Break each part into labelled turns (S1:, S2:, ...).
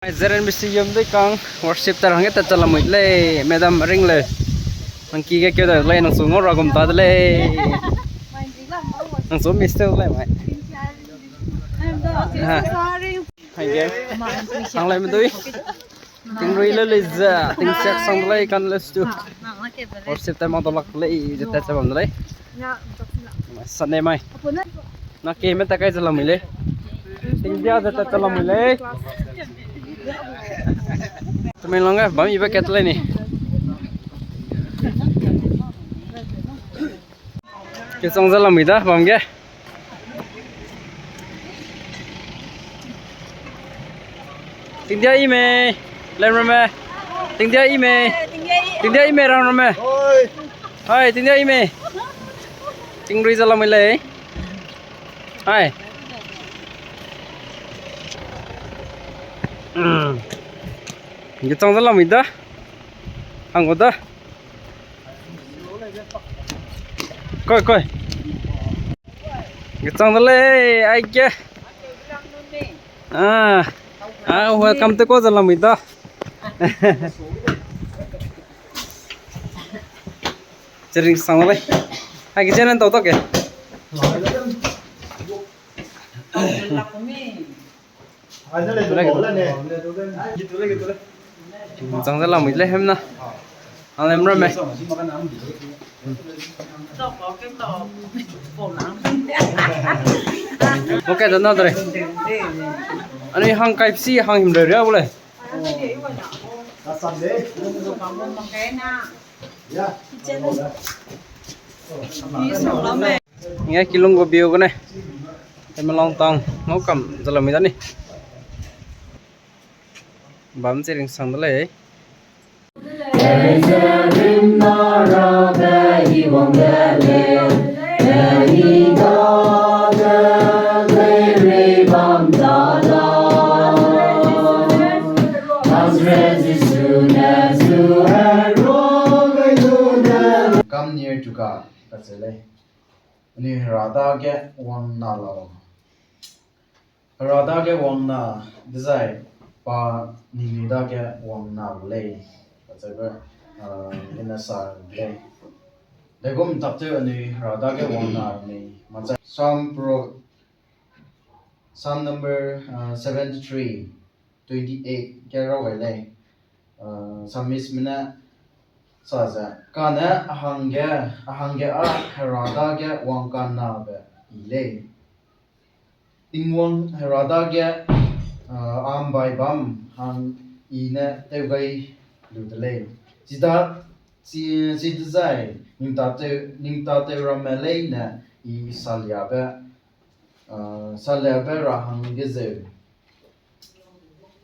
S1: Zeren bisi yom dei kang worship tarang eta chalamui le madam ring le nang ki ke kyo da le nang sungo ra gum ta le nang so mister le mai ha hai ge sang le mdui ting rui le za ting sak sang le kan le stu worship ta ma dolak le jeta chabam le sanne mai na ke me ta kai chalamui le ting dia jeta chalamui le Tamenglong á, bấm gì bắt kẹt lên nè. Cái xong rất là mệt đó, bấm kia. Tiếng dia im lên rồi mẹ. Tiếng dia im rồi mẹ. Hai, tiếng dia im. Tiếng rui rất là mệt lên. Hai. Cái trong rất là mệt đó, hàng của đó, coi coi, cái trong đó lấy ai kia, welcome to cô rất là mệt đó, chơi xong rồi, hai cái chân tàu tóc kìa. Trong rất là mệt lên na, anh em rồi mày. Ok đó nó rồi. Anh ấy hàng cái gì hàng hiểm đời ra boleh. Nghe kilong của biêu cái này, em long tong, máu cầm rất là mệt đấy. Bấm sẽ sang đó lấy.
S2: Come near to God. That's it. Ni rada ke wang na lo. Rada ke wang na desire. Pa ni da ke wang na le. That's it. In a sa le. Le gum tap te ni rada ke wang na ni. Psalm number 73, 28. Ke ra we le. Psalmist mina saza kana ahangge a harada ge wangkan na be ile tingwang harada ge am bai bam hang ine teugai ludle sida si dizai ning ta te ramele na I salya be ra hang ge ze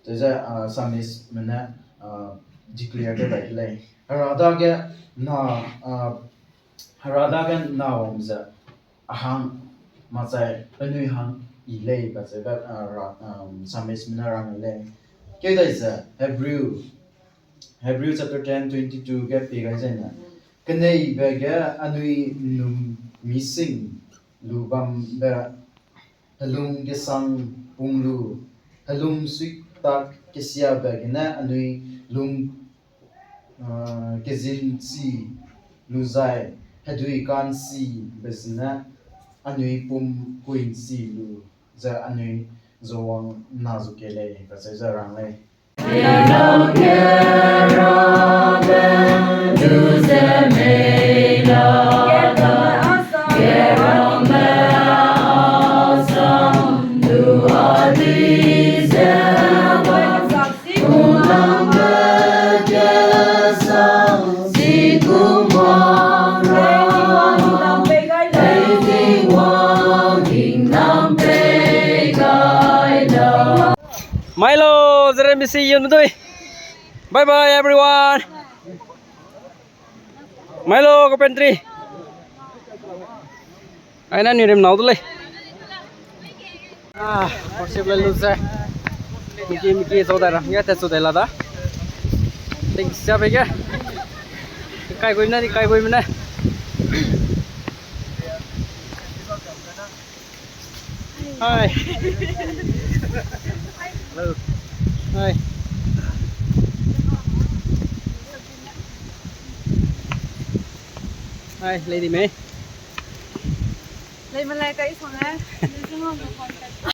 S2: teza samis mena declare ke bai le harada ge na wamza ahang mazai anui hang ilei ba ze ba samis minarang le ke dai za Hebrew chapter 10:22 ke pe ga zena kanei ba ga anui num missing lubam ba halung ge sang punglu halum sik tak kesia ba gena anui lum kezin si luzai hadui kan si bezna anui pum kuin si lu za anui zawang nazukele ka za rang le
S1: Milo, Zeren bisi yom dui. Bye bye everyone. Milo ke pantry. Aina ni rem nau tu le. Worship le lusa. Miki soda ra, ya te soda la da. Ting siap ke? Kai koi mana? Hai. Hello. Hi. Hi, Lady May.
S3: Lấy mà lại cái isang